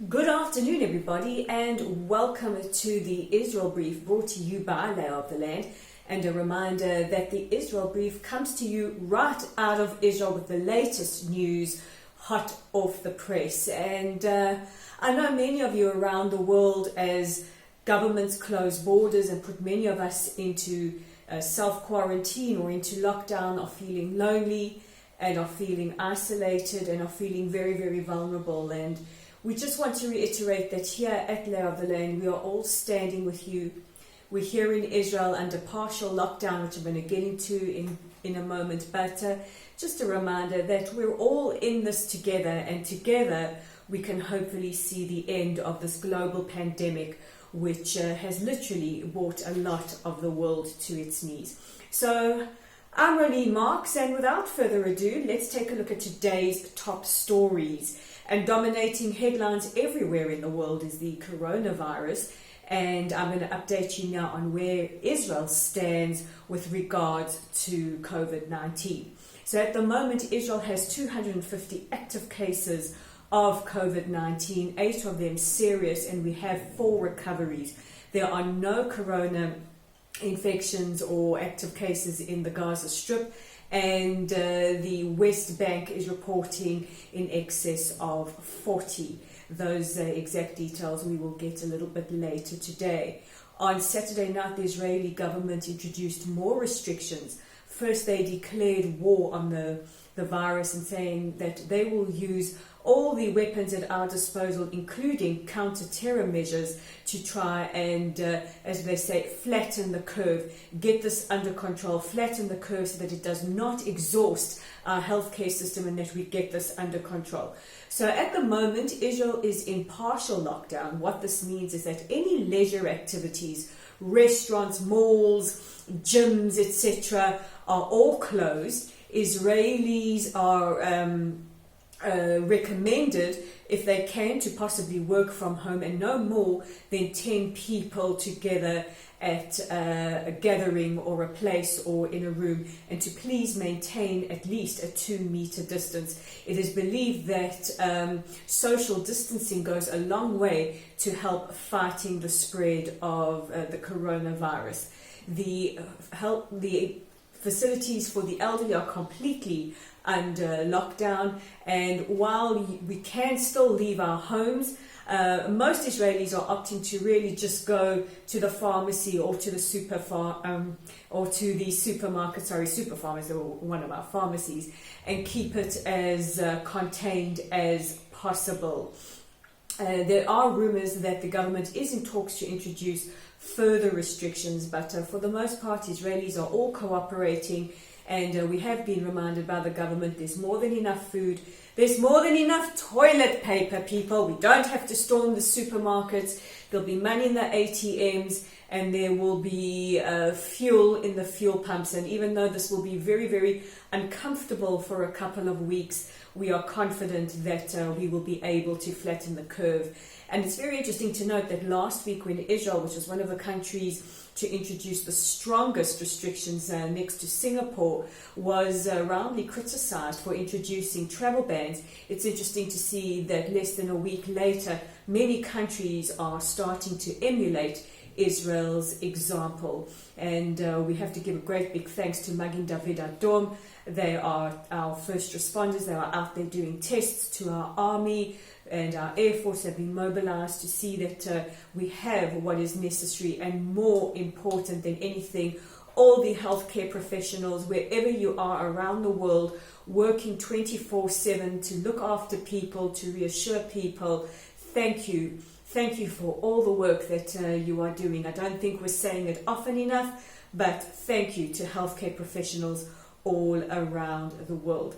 Good afternoon, everybody, and welcome to the Israel Brief brought to you by Lay of the Land. And a reminder that the Israel Brief comes to you right out of Israel with the latest news, hot off the press. And I know many of you around the world, as governments close borders and put many of us into self-quarantine or into lockdown, are feeling lonely and are feeling isolated and are feeling very, very vulnerable. And we just want to reiterate that here at Lay of the Land, we are all standing with you. We're here in Israel under partial lockdown, which I'm going to get into in a moment. But just a reminder that we're all in this together, and together we can hopefully see the end of this global pandemic, which has literally brought a lot of the world to its knees. So I'm Rolene Marks, and without further ado, let's take a look at today's top stories. And dominating headlines everywhere in the world is the coronavirus. And I'm going to update you now on where Israel stands with regards to COVID-19. So at the moment, Israel has 250 active cases of COVID-19, 8 of them serious, and we have 4 recoveries. There are no corona infections or active cases in the Gaza Strip. And the West Bank is reporting in excess of 40. Those exact details we will get a little bit later today. On Saturday night, the Israeli government introduced more restrictions. First, they declared war on the virus and saying that they will use all the weapons at our disposal, including counter-terror measures, to try and, as they say, flatten the curve, get this under control, flatten the curve so that it does not exhaust our healthcare system and that we get this under control. So at the moment, Israel is in partial lockdown. What this means is that any leisure activities, restaurants, malls, gyms, etc., are all closed. Israelis are recommended, if they can, to possibly work from home, and no more than 10 people together at a gathering or a place or in a room, and to please maintain at least a 2-meter distance. It is believed that social distancing goes a long way to help fighting the spread of the coronavirus. The facilities for the elderly are completely under lockdown, and while we can still leave our homes, most Israelis are opting to really just go to the pharmacy or to the supermarkets, or one of our pharmacies, and keep it as contained as possible. There are rumors that the government is in talks to introduce further restrictions, but for the most part, Israelis are all cooperating. And we have been reminded by the government there's more than enough food, there's more than enough toilet paper, people. We don't have to storm the supermarkets. There'll be money in the ATMs, and there will be fuel in the fuel pumps. And even though this will be very, very uncomfortable for a couple of weeks, we are confident that we will be able to flatten the curve. And it's very interesting to note that last week, when Israel, which was one of the countries to introduce the strongest restrictions next to Singapore, was roundly criticized for introducing travel bans, it's interesting to see that less than a week later, many countries are starting to emulate Israel's example. And we have to give a great big thanks to Magin David Adom. They are our first responders. They are out there doing tests. To our army and our Air Force have been mobilized to see that we have what is necessary, and more important than anything, all the healthcare professionals, wherever you are around the world, working 24/7 to look after people, to reassure people. Thank you. Thank you for all the work that you are doing. I don't think we're saying it often enough, but thank you to healthcare professionals all around the world.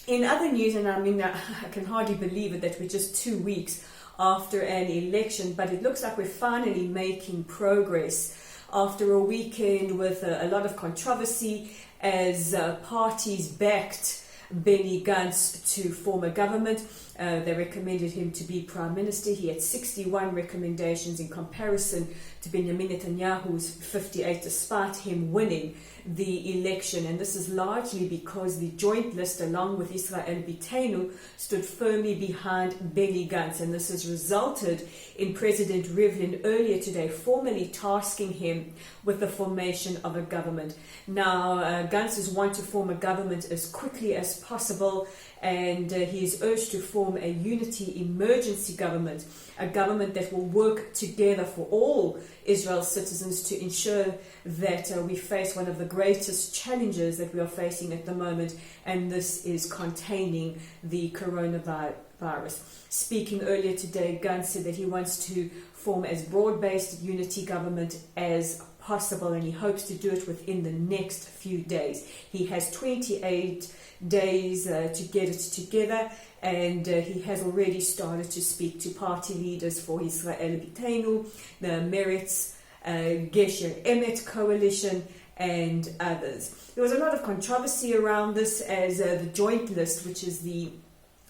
In other news, and I mean, I can hardly believe it that we're just 2 weeks after an election, but it looks like we're finally making progress after a weekend with a lot of controversy as parties backed Benny Gantz to form a government. They recommended him to be Prime Minister. He had 61 recommendations in comparison to Benjamin Netanyahu's 58, despite him winning the election. And this is largely because the joint list, along with Israel Beitenu, stood firmly behind Benny Gantz. And this has resulted in President Rivlin earlier today formally tasking him with the formation of a government. Now, Gantz is want to form a government as quickly as possible, and he is urged to form a unity emergency government, a government that will work together for all Israel's citizens to ensure that we face one of the greatest challenges that we are facing at the moment, and this is containing the coronavirus. Speaking earlier today, Gantz said that he wants to form as broad-based unity government as possible, and he hopes to do it within the next few days. He has 28 days to get it together, and he has already started to speak to party leaders for Israel Beitenu, the Meretz, Gesher Emet coalition, and others. There was a lot of controversy around this, as the joint list, which is the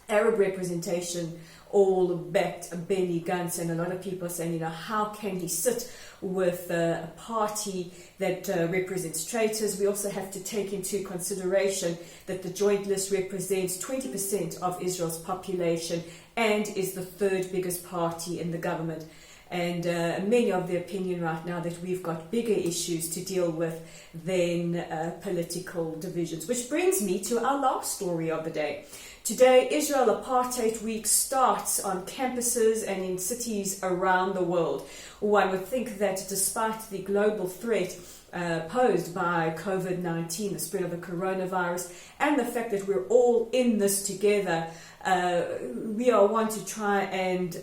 Arab representation, all backed Benny Gantz, and a lot of people are saying, how can he sit with a party that represents traitors? We also have to take into consideration that the joint list represents 20% of Israel's population and is the third biggest party in the government. And many of the opinion right now that we've got bigger issues to deal with than political divisions. Which brings me to our last story of the day. Today, Israel Apartheid Week starts on campuses and in cities around the world. One would think that despite the global threat posed by COVID-19, the spread of the coronavirus, and the fact that we're all in this together, we are want to try and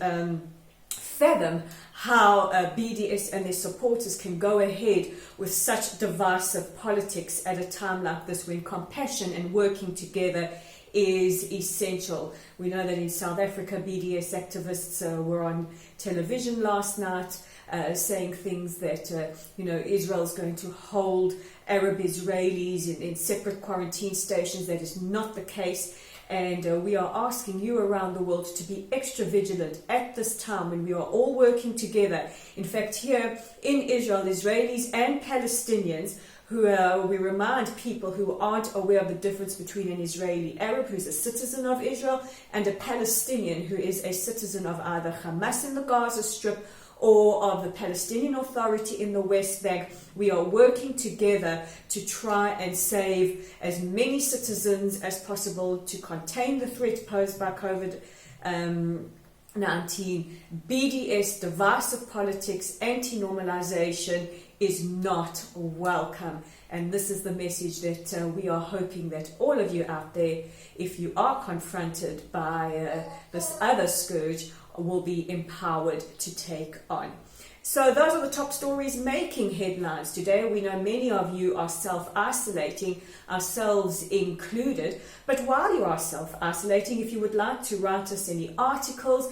fathom how BDS and their supporters can go ahead with such divisive politics at a time like this, when compassion and working together is essential. We know that in South Africa, BDS activists were on television last night saying things that, Israel is going to hold Arab Israelis in separate quarantine stations. That is not the case. And we are asking you around the world to be extra vigilant at this time when we are all working together. In fact, here in Israel, Israelis and Palestinians, who we remind people who aren't aware of the difference between an Israeli Arab who is a citizen of Israel and a Palestinian who is a citizen of either Hamas in the Gaza Strip or of the Palestinian Authority in the West Bank. We are working together to try and save as many citizens as possible to contain the threat posed by COVID-19. BDS, divisive politics, anti-normalization is not welcome. And this is the message that we are hoping that all of you out there, if you are confronted by this other scourge, will be empowered to take on. So those are the top stories making headlines today. We know many of you are self-isolating, ourselves included. But while you are self-isolating, if you would like to write us any articles,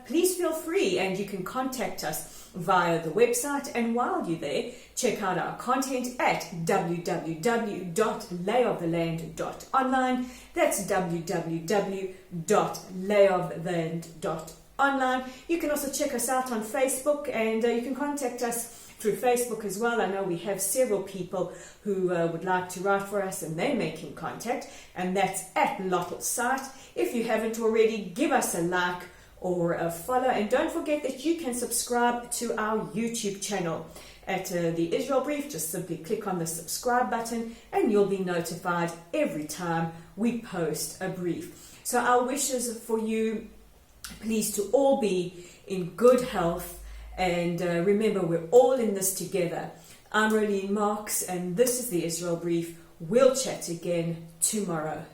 please feel free, and you can contact us via the website. And while you're there, check out our content at www.layoftheland.online. That's www.layoftheland.online. You can also check us out on Facebook, and you can contact us through Facebook as well. I know we have several people who would like to write for us, and they're making contact, and that's at Lottel's site. If you haven't already, give us a like or a follow, and don't forget that you can subscribe to our YouTube channel at the Israel Brief. Just simply click on the subscribe button and you'll be notified every time we post a brief. So our wishes for you, please, to all be in good health, and remember, we're all in this together. I'm Rolene Marks, and this is the Israel Brief. We'll chat again tomorrow.